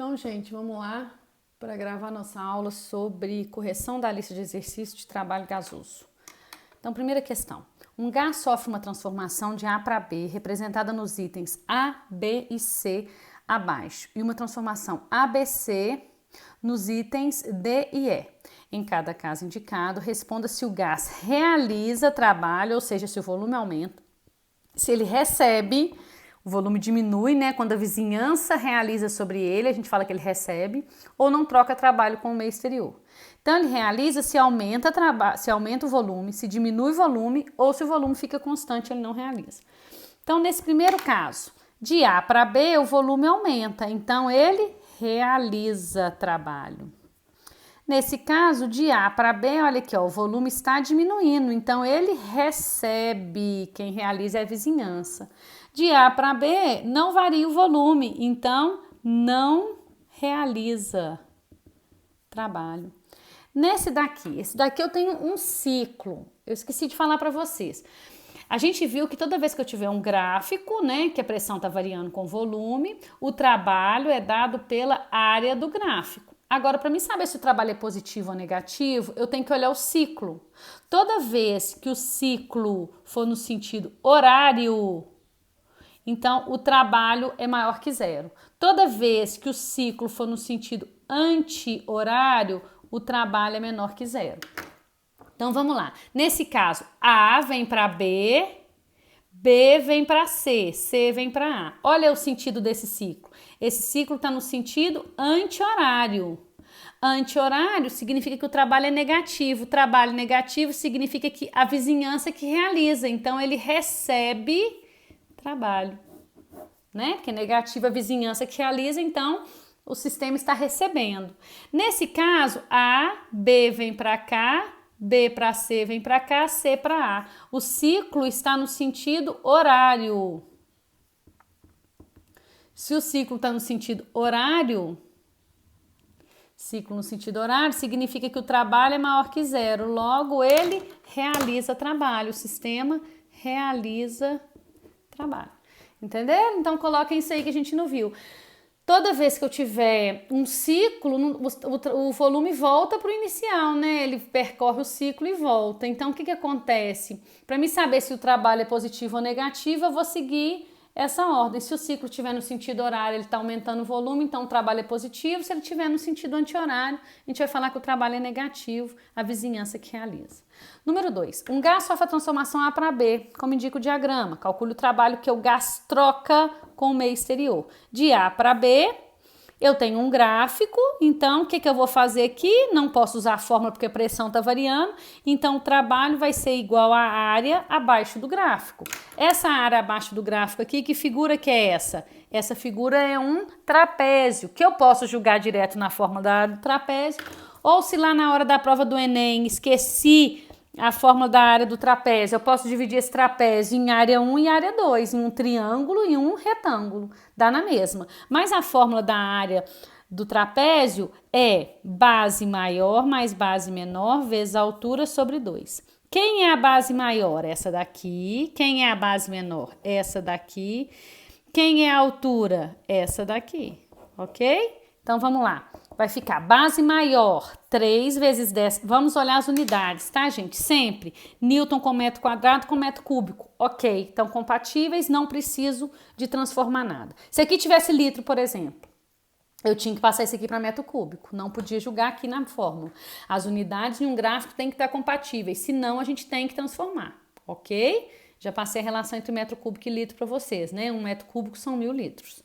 Então, gente, vamos lá para gravar nossa aula sobre correção da lista de exercícios de trabalho gasoso. Então, primeira questão. Um gás sofre uma transformação de A para B, representada nos itens A, B e C abaixo, e uma transformação ABC nos itens D e E. Em cada caso indicado, responda se o gás realiza trabalho, ou seja, se o volume aumenta, se ele recebe, o volume diminui, né? Quando a vizinhança realiza sobre ele, a gente fala que ele recebe, ou não troca trabalho com o meio exterior. Então, ele realiza se aumenta o volume, se diminui o volume, ou se o volume fica constante, ele não realiza. Então, nesse primeiro caso, de A para B, o volume aumenta, então ele realiza trabalho. Nesse caso, de A para B, olha aqui, ó, o volume está diminuindo, então ele recebe, quem realiza é a vizinhança. De A para B, não varia o volume, então não realiza trabalho. Esse daqui eu tenho um ciclo, eu esqueci de falar para vocês. A gente viu que toda vez que eu tiver um gráfico, né, que a pressão está variando com o volume, o trabalho é dado pela área do gráfico. Agora, para mim saber se o trabalho é positivo ou negativo, eu tenho que olhar o ciclo. Toda vez que o ciclo for no sentido horário, então o trabalho é maior que zero. Toda vez que o ciclo for no sentido anti-horário, o trabalho é menor que zero. Então vamos lá. Nesse caso, A vem para B, B vem para C, C vem para A. Olha o sentido desse ciclo. Esse ciclo está no sentido anti-horário. Anti-horário significa que o trabalho é negativo. Trabalho negativo significa que a vizinhança que realiza. Então, ele recebe trabalho, né? Porque negativo é a vizinhança que realiza, então o sistema está recebendo. Nesse caso, A, B vem para cá, B para C vem para cá, C para A. O ciclo está no sentido horário. Se o ciclo está no sentido horário, significa que o trabalho é maior que zero. Logo, ele realiza trabalho. O sistema realiza trabalho. Entenderam? Então, coloquem isso aí que a gente não viu. Toda vez que eu tiver um ciclo, o volume volta para o inicial, né? Ele percorre o ciclo e volta. Então, o que acontece? Para mim saber se o trabalho é positivo ou negativo, eu vou seguir essa ordem. Se o ciclo estiver no sentido horário, ele está aumentando o volume, então o trabalho é positivo. Se ele estiver no sentido anti-horário, a gente vai falar que o trabalho é negativo, a vizinhança que realiza. Número 2. Um gás sofre a transformação A para B, como indica o diagrama. Calcule o trabalho que o gás troca com o meio exterior. De A para B, eu tenho um gráfico, então o que eu vou fazer aqui? Não posso usar a fórmula porque a pressão está variando, então o trabalho vai ser igual à área abaixo do gráfico. Essa área abaixo do gráfico aqui, que figura que é essa? Essa figura é um trapézio, que eu posso jogar direto na fórmula da área do trapézio, ou se lá na hora da prova do Enem esqueci a fórmula da área do trapézio, eu posso dividir esse trapézio em área 1 e área 2, em um triângulo e um retângulo, dá na mesma. Mas a fórmula da área do trapézio é base maior mais base menor vezes a altura sobre 2. Quem é a base maior? Essa daqui. Quem é a base menor? Essa daqui. Quem é a altura? Essa daqui, ok? Então, vamos lá. Vai ficar base maior, 3 vezes 10. Vamos olhar as unidades, tá, gente? Sempre. Newton com metro quadrado com metro cúbico. Ok, estão compatíveis, não preciso de transformar nada. Se aqui tivesse litro, por exemplo, eu tinha que passar isso aqui para metro cúbico. Não podia jogar aqui na fórmula. As unidades em um gráfico têm que estar compatíveis, senão a gente tem que transformar, ok? Já passei a relação entre metro cúbico e litro para vocês, né? 1 metro cúbico são 1000 litros.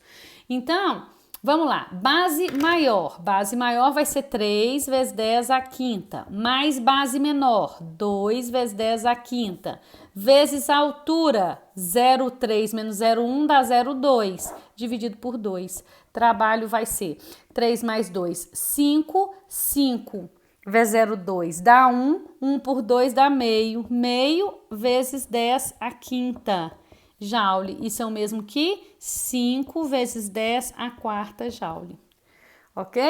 Então, vamos lá, base maior vai ser 3 vezes 10 à quinta, mais base menor, 2 vezes 10 à quinta, vezes a altura, 0,3 menos 0,1 dá 0,2, dividido por 2. Trabalho vai ser 3 mais 2, 5, 5 vezes 0,2 dá 1, 1 por 2 dá meio, meio vezes 10 à quinta. Joule, isso é o mesmo que 5 vezes 10 à quarta joule, ok?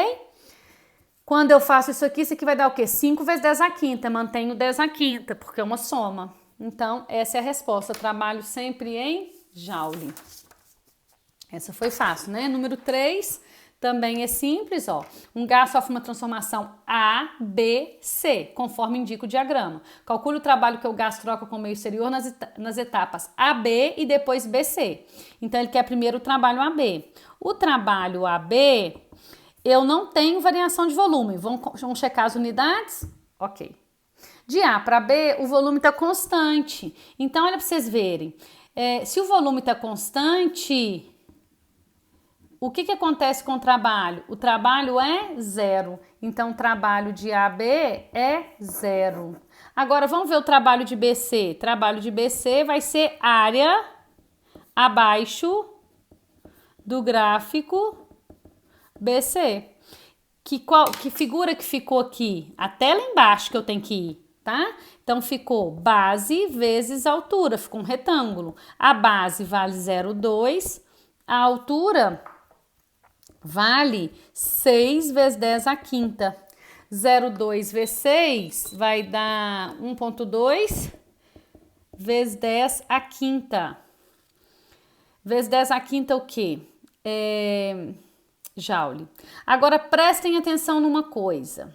Quando eu faço isso aqui vai dar o quê? 5 vezes 10 à quinta, mantenho 10 à quinta, porque é uma soma. Então, essa é a resposta, trabalho sempre em joule. Essa foi fácil, né? Número 3, Também é simples, ó. Um gás sofre uma transformação A, B, C, conforme indica o diagrama. Calcule o trabalho que o gás troca com o meio exterior nas etapas AB e depois BC. Então, ele quer primeiro o trabalho AB. O trabalho AB, eu não tenho variação de volume. Vamos checar as unidades? Ok. De A para B, o volume está constante. Então, olha para vocês verem. Se o volume está constante, o que acontece com o trabalho? O trabalho é zero. Então, o trabalho de AB é zero. Agora, vamos ver o trabalho de BC. O trabalho de BC vai ser área abaixo do gráfico BC. Que figura que ficou aqui? Até lá embaixo que eu tenho que ir, tá? Então, ficou base vezes altura, ficou um retângulo. A base vale 0,2, a altura vale 6 vezes 10 à quinta. 0,2 vezes 6 vai dar 1,2 vezes 10 à quinta. Vezes 10 à quinta o quê? Joule. Agora, prestem atenção numa coisa.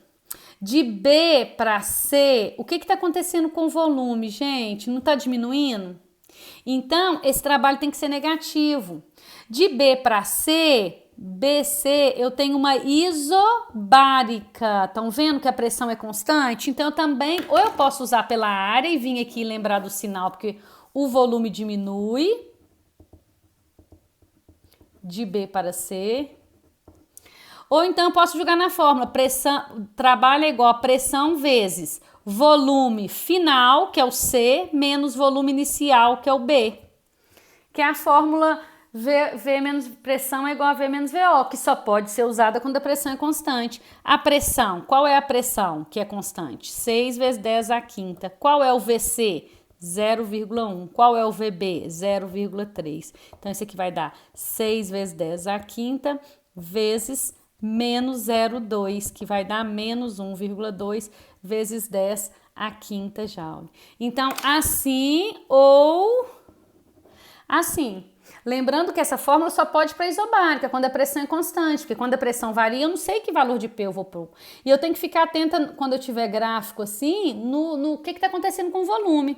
De B para C, o que está acontecendo com o volume, gente? Não está diminuindo? Então, esse trabalho tem que ser negativo. De B para C, BC, eu tenho uma isobárica. Estão vendo que a pressão é constante? Então, eu também, ou eu posso usar pela área e vir aqui lembrar do sinal, porque o volume diminui. De B para C. Ou então eu posso jogar na fórmula, pressão, trabalho é igual a pressão vezes volume final, que é o C, menos volume inicial, que é o B. Que é a fórmula V menos pressão é igual a V menos VO, que só pode ser usada quando a pressão é constante. A pressão, qual é a pressão que é constante? 6 vezes 10 à quinta. Qual é o VC? 0,1. Qual é o VB? 0,3. Então, isso aqui vai dar 6 vezes 10 à quinta vezes menos 0,2, que vai dar menos 1,2 vezes 10 à quinta joule. Então, assim ou assim. Lembrando que essa fórmula só pode para isobárica, quando a pressão é constante, porque quando a pressão varia, eu não sei que valor de P eu vou pôr. E eu tenho que ficar atenta, quando eu tiver gráfico assim, no que está acontecendo com o volume.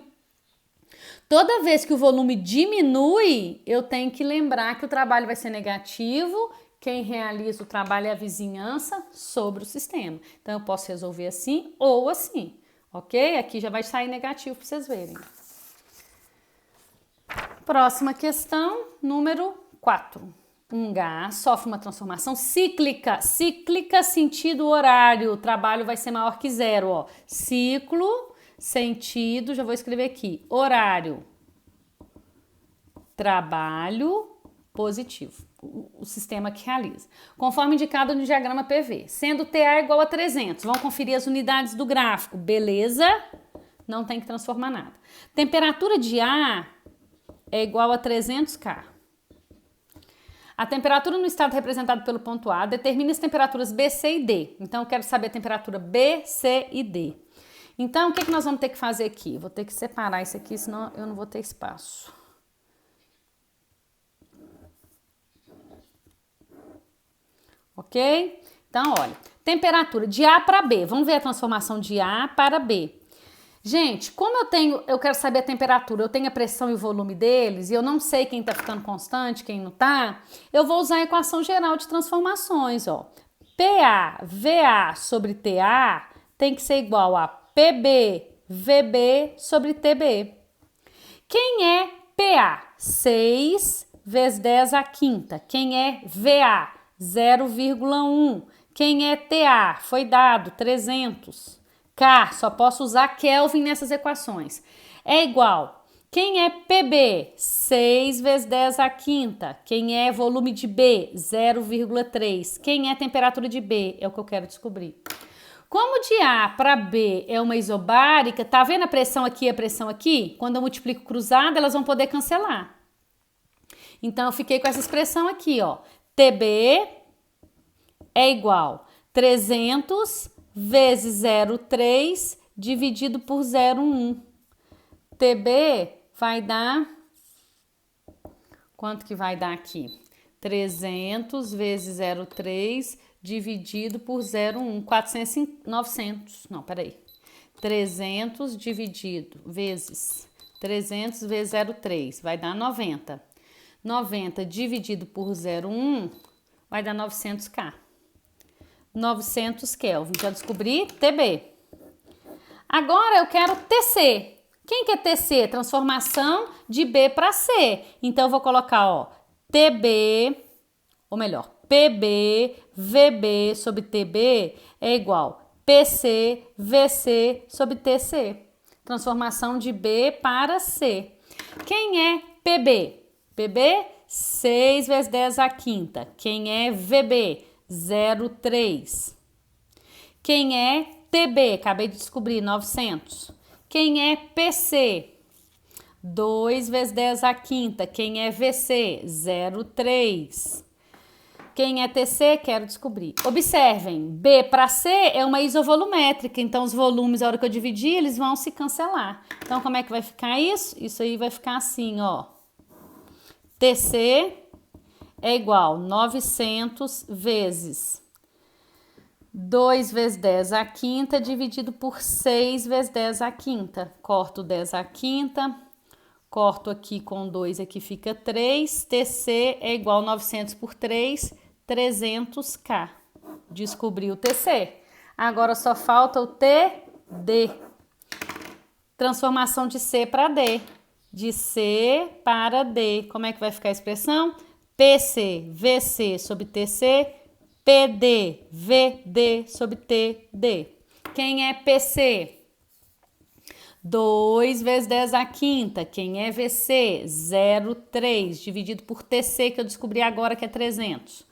Toda vez que o volume diminui, eu tenho que lembrar que o trabalho vai ser negativo. Quem realiza o trabalho é a vizinhança sobre o sistema. Então, eu posso resolver assim ou assim, ok? Aqui já vai sair negativo para vocês verem. Próxima questão, número 4. Um gás sofre uma transformação cíclica. Cíclica, sentido horário. O trabalho vai ser maior que zero, ó. Ciclo, sentido, já vou escrever aqui. Horário. Trabalho, positivo. O sistema que realiza. Conforme indicado no diagrama PV. Sendo TA igual a 300. Vamos conferir as unidades do gráfico. Beleza? Não tem que transformar nada. Temperatura de A é igual a 300 K. A temperatura no estado representado pelo ponto A determina as temperaturas B, C e D. Então, eu quero saber a temperatura B, C e D. Então, o que nós vamos ter que fazer aqui? Vou ter que separar isso aqui, senão eu não vou ter espaço. Ok? Então, olha, temperatura de A para B. Vamos ver a transformação de A para B. Gente, como eu quero saber a temperatura, eu tenho a pressão e o volume deles, e eu não sei quem tá ficando constante, quem não tá, eu vou usar a equação geral de transformações, ó. PA, VA sobre TA tem que ser igual a PB, VB sobre TB. Quem é PA? 6 vezes 10 à quinta. Quem é VA? 0,1. Quem é TA? Foi dado 300. K, só posso usar Kelvin nessas equações. É igual. Quem é PB? 6 vezes 10 à quinta. Quem é volume de B? 0,3. Quem é temperatura de B? É o que eu quero descobrir. Como de A para B é uma isobárica, tá vendo a pressão aqui e a pressão aqui? Quando eu multiplico cruzada, elas vão poder cancelar. Então, eu fiquei com essa expressão aqui, ó. TB é igual 300 vezes 0,3 dividido por 0,1. TB vai dar... Quanto que vai dar aqui? 300 vezes 0,3 dividido por 0,1. 400, 900. Não, peraí. 300 dividido vezes 300 vezes 0,3 vai dar 90. 90 dividido por 0,1 vai dar 900K. 900 Kelvin. Já descobri TB. Agora eu quero TC. Quem que é TC? Transformação de B para C. Então eu vou colocar, ó, TB, ou melhor, PB, VB sobre TB é igual PC, VC sobre TC. Transformação de B para C. Quem é PB? PB, 6 vezes 10 à quinta. Quem é VB? 0,3. Quem é TB? Acabei de descobrir, 900. Quem é PC? 2 vezes 10 à quinta. Quem é VC? 0,3. Quem é TC? Quero descobrir. Observem, B para C é uma isovolumétrica, então os volumes, a hora que eu dividir, eles vão se cancelar. Então, como é que vai ficar isso? Isso aí vai ficar assim, ó. TC é igual a 900 vezes 2 vezes 10 à quinta dividido por 6 vezes 10 à quinta. Corto 10 à quinta, corto aqui com 2, aqui fica 3. TC é igual a 900 por 3, 300K. Descobri o TC. Agora só falta o TD. Transformação de C para D. De C para D. Como é que vai ficar a expressão? PC, VC sobre TC, PD, VD sobre TD. Quem é PC? 2 vezes 10 à quinta. Quem é VC? 0,3 dividido por TC, que eu descobri agora que é 300.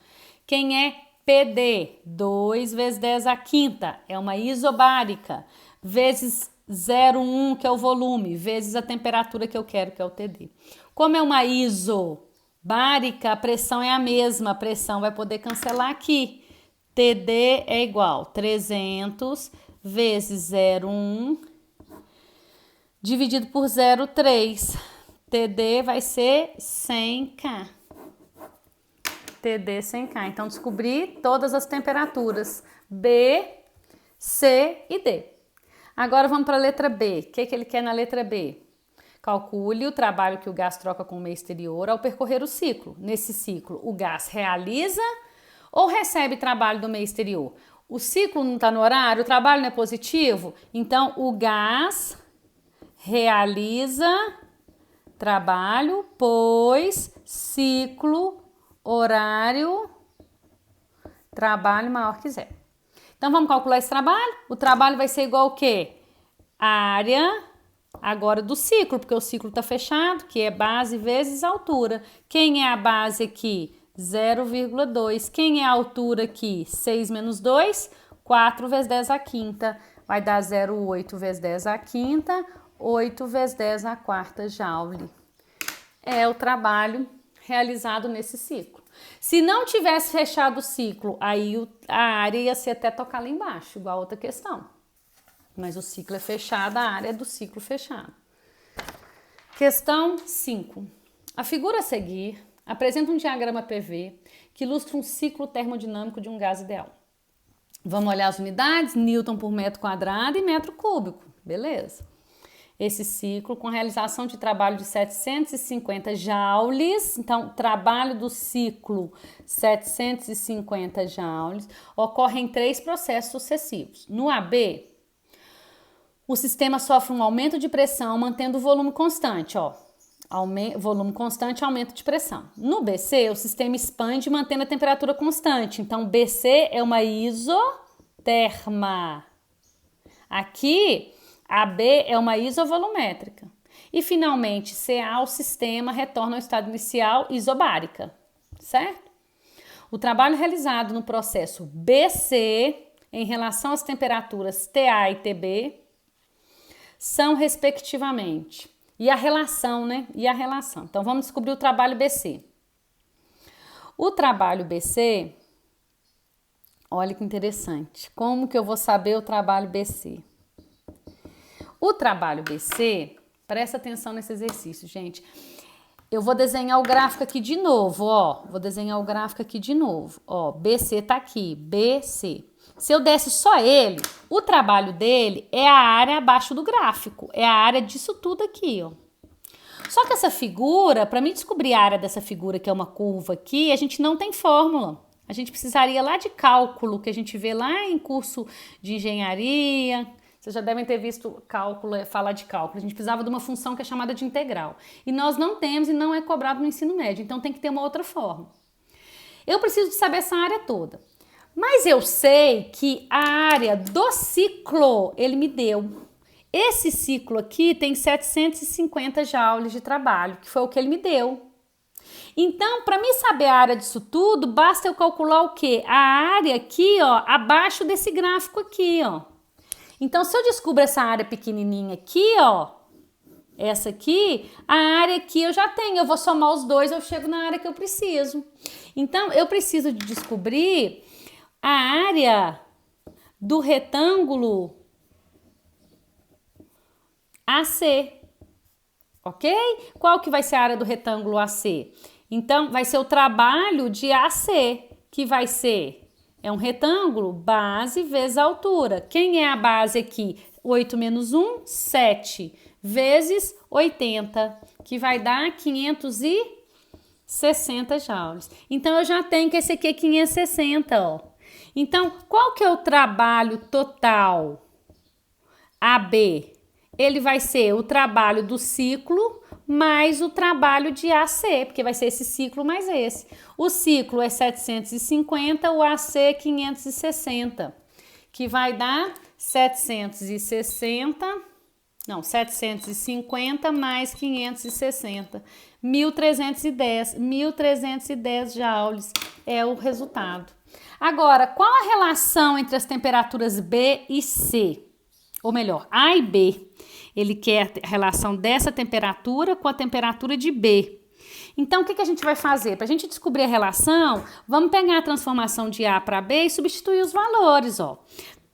Quem é PD? 2 vezes 10 à quinta. É uma isobárica. Vezes 0,1, que é o volume, vezes a temperatura que eu quero, que é o TD. Como é uma isobárica, a pressão é a mesma. A pressão vai poder cancelar aqui. TD é igual a 300 vezes 0,1 dividido por 0,3. TD vai ser 100K. TD 100K. Então, descobri todas as temperaturas B, C e D. Agora, vamos para a letra B. O que ele quer na letra B? Calcule o trabalho que o gás troca com o meio exterior ao percorrer o ciclo. Nesse ciclo, o gás realiza ou recebe trabalho do meio exterior? O ciclo não está no horário, o trabalho não é positivo, então o gás realiza trabalho, pois ciclo, horário, trabalho maior que zero. Então vamos calcular esse trabalho? O trabalho vai ser igual ao quê? Área agora do ciclo, porque o ciclo está fechado, que é base vezes altura. Quem é a base aqui? 0,2. Quem é a altura aqui? 6 menos 2, 4 vezes 10 à quinta. Vai dar 0,8 vezes 10 à quinta, 8 vezes 10 à quarta joule. É o trabalho realizado nesse ciclo. Se não tivesse fechado o ciclo, aí a área ia ser até tocar lá embaixo, igual a outra questão. Mas o ciclo é fechado, a área é do ciclo fechado. Questão 5. A figura a seguir apresenta um diagrama PV que ilustra um ciclo termodinâmico de um gás ideal. Vamos olhar as unidades, Newton por metro quadrado e metro cúbico. Beleza. Esse ciclo com a realização de trabalho de 750 joules, então trabalho do ciclo 750 joules, ocorre em 3 processos sucessivos. No AB, o sistema sofre um aumento de pressão mantendo o volume constante, ó. Volume constante, aumento de pressão. No BC, o sistema expande mantendo a temperatura constante, então BC é uma isoterma. Aqui, AB é uma isovolumétrica. E, finalmente, CA, o sistema retorna ao estado inicial isobárica, certo? O trabalho realizado no processo BC, em relação às temperaturas TA e TB, são, respectivamente, e a relação, né? E a relação. Então, vamos descobrir o trabalho BC. O trabalho BC, olha que interessante. Como que eu vou saber o trabalho BC? O trabalho BC, presta atenção nesse exercício, gente. Eu vou desenhar o gráfico aqui de novo, ó. Vou desenhar o gráfico aqui de novo, ó. BC tá aqui, BC. Se eu desse só ele, o trabalho dele é a área abaixo do gráfico. É a área disso tudo aqui, ó. Só que essa figura, para mim descobrir a área dessa figura, que é uma curva aqui, a gente não tem fórmula. A gente precisaria lá de cálculo, que a gente vê lá em curso de engenharia. Vocês já devem ter visto cálculo, falar de cálculo. A gente precisava de uma função que é chamada de integral. E nós não temos e não é cobrado no ensino médio. Então tem que ter uma outra forma. Eu preciso de saber essa área toda. Mas eu sei que a área do ciclo, ele me deu. Esse ciclo aqui tem 750 joules de trabalho, que foi o que ele me deu. Então, para mim saber a área disso tudo, basta eu calcular o quê? A área aqui, ó, abaixo desse gráfico aqui, ó. Então, se eu descubro essa área pequenininha aqui, ó, essa aqui, a área aqui eu já tenho. Eu vou somar os dois, eu chego na área que eu preciso. Então, eu preciso de descobrir a área do retângulo AC, ok? Qual que vai ser a área do retângulo AC? Então, vai ser o trabalho de AC, que vai ser, é um retângulo, base vezes altura. Quem é a base aqui? 8 menos 1, 7, vezes 80, que vai dar 560 joules. Então, eu já tenho que esse aqui é 560, ó. Então, qual que é o trabalho total AB? Ele vai ser o trabalho do ciclo mais o trabalho de AC, porque vai ser esse ciclo mais esse. O ciclo é 750, o AC é 560, que vai dar 750 mais 560, 1.310 joules é o resultado. Agora, qual a relação entre as temperaturas B e C? Ou melhor, A e B. Ele quer a relação dessa temperatura com a temperatura de B. Então, o que a gente vai fazer? Para a gente descobrir a relação, vamos pegar a transformação de A para B e substituir os valores, ó.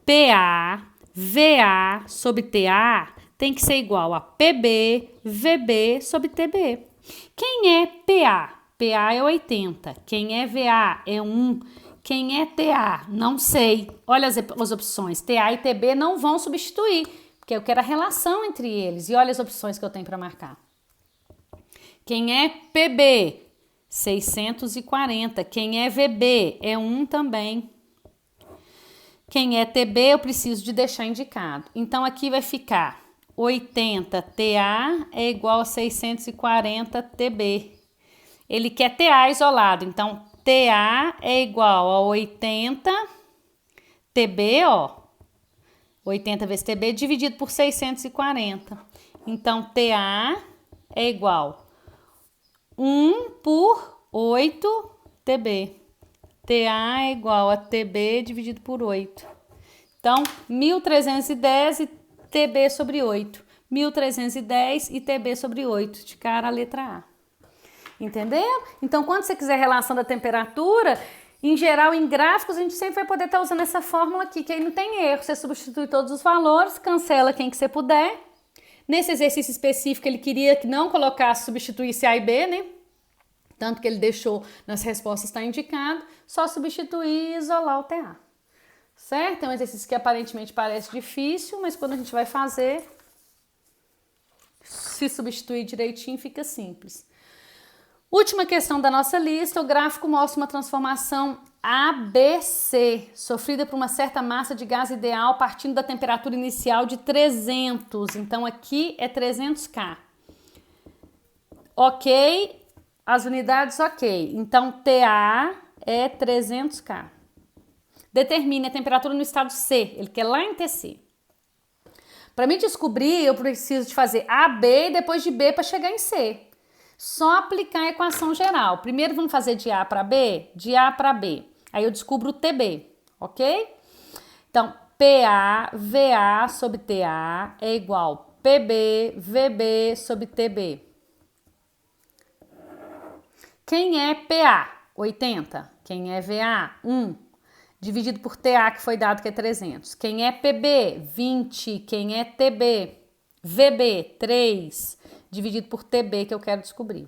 PA, VA sobre TA tem que ser igual a PB, VB sobre TB. Quem é PA? PA é 80. Quem é VA é 1. Quem é TA? Não sei. Olha as opções. TA e TB não vão substituir, porque eu quero a relação entre eles. E olha as opções que eu tenho para marcar. Quem é PB? 640. Quem é VB? É 1 também. Quem é TB, eu preciso de deixar indicado. Então, aqui vai ficar 80 TA é igual a 640 TB. Ele quer TA isolado, então TA é igual a 80 TB, ó. 80 vezes TB dividido por 640. Então, TA é igual 1 por 8 TB. TA é igual a TB dividido por 8. Então, 1.310 e TB sobre 8. 1.310 e TB sobre 8. De cara a letra A. Entendeu? Então, quando você quiser relação da temperatura, em geral, em gráficos, a gente sempre vai poder estar usando essa fórmula aqui, que aí não tem erro. Você substitui todos os valores, cancela quem que você puder. Nesse exercício específico, ele queria que não colocasse, substituísse A e B, né? Tanto que ele deixou nas respostas, está indicado, só substituir e isolar o TA. Certo? É um exercício que aparentemente parece difícil, mas quando a gente vai fazer, se substituir direitinho, fica simples. Última questão da nossa lista, o gráfico mostra uma transformação ABC, sofrida por uma certa massa de gás ideal partindo da temperatura inicial de 300. Então, aqui é 300K. Ok, as unidades ok. Então, TA é 300K. Determine a temperatura no estado C, ele quer lá em TC. Para me descobrir, eu preciso de fazer AB e depois de B para chegar em C. Só aplicar a equação geral. Primeiro vamos fazer de A para B, de A para B. Aí eu descubro o TB, ok? Então, PA, VA sobre TA é igual PB, VB sobre TB. Quem é PA? 80. Quem é VA? 1. Dividido por TA, que foi dado que é 300. Quem é PB? 20. Quem é TB? VB? 3. Dividido por TB, que eu quero descobrir.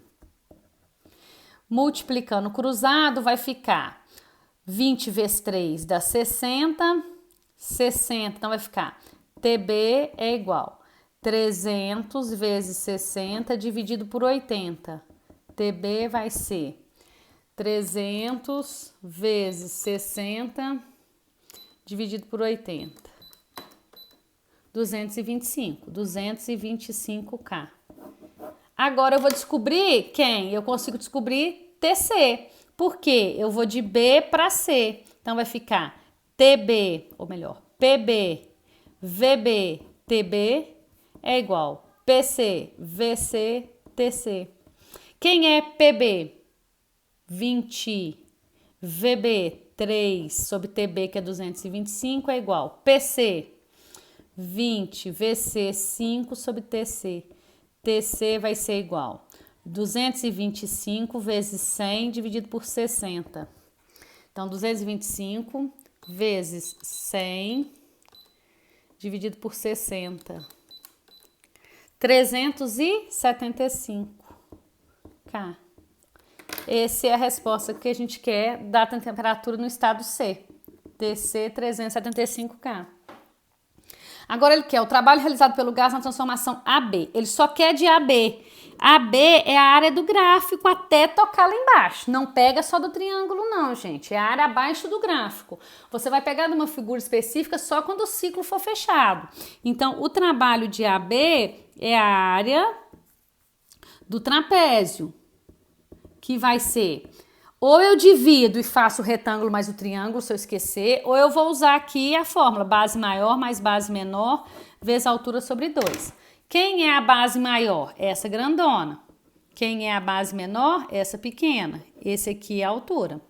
Multiplicando cruzado vai ficar 20 vezes 3 dá 60, 60, então vai ficar TB é igual 300 vezes 60 dividido por 80. TB vai ser 300 vezes 60 dividido por 80. 225K. Agora eu vou descobrir quem? Eu consigo descobrir TC. Por quê? Eu vou de B para C. Então vai ficar TB, ou melhor, PB, VB, TB é igual PC, VC, TC. Quem é PB? 20. VB, 3 sobre TB, que é 225, é igual PC, 20, VC, 5 sobre TC. TC vai ser igual 225 vezes 100 dividido por 60. Então, 225 vezes 100 dividido por 60. 375K. Essa é a resposta que a gente quer da temperatura no estado C. TC 375K. Agora ele quer o trabalho realizado pelo gás na transformação AB. Ele só quer de AB. AB é a área do gráfico até tocar lá embaixo. Não pega só do triângulo não, gente. É a área abaixo do gráfico. Você vai pegar de uma figura específica só quando o ciclo for fechado. Então, o trabalho de AB é a área do trapézio, que vai ser, ou eu divido e faço o retângulo mais o triângulo, se eu esquecer, ou eu vou usar aqui a fórmula base maior mais base menor vezes altura sobre 2. Quem é a base maior? Essa grandona. Quem é a base menor? Essa pequena. Esse aqui é a altura.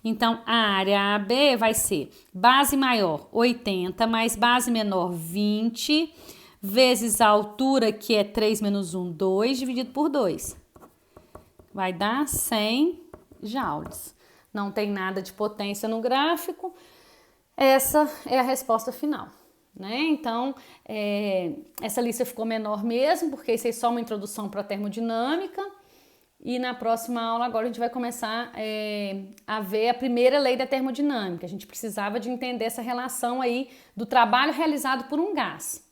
Então, a área AB vai ser base maior 80 mais base menor 20 vezes a altura, que é 3 menos 1, 2, dividido por 2. Vai dar 100 joules. Não tem nada de potência no gráfico. Essa é a resposta final, né? Então, essa lista ficou menor mesmo, porque isso é só uma introdução para a termodinâmica. E na próxima aula agora a gente vai começar a ver a primeira lei da termodinâmica. A gente precisava de entender essa relação aí do trabalho realizado por um gás.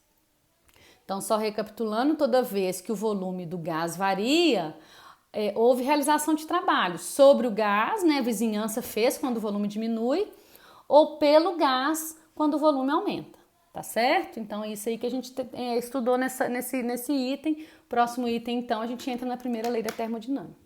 Então, só recapitulando, toda vez que o volume do gás varia, houve realização de trabalho sobre o gás, né? A vizinhança fez quando o volume diminui, ou pelo gás quando o volume aumenta, tá certo? Então, é isso aí que a gente estudou nesse item. Próximo item, então, a gente entra na primeira lei da termodinâmica.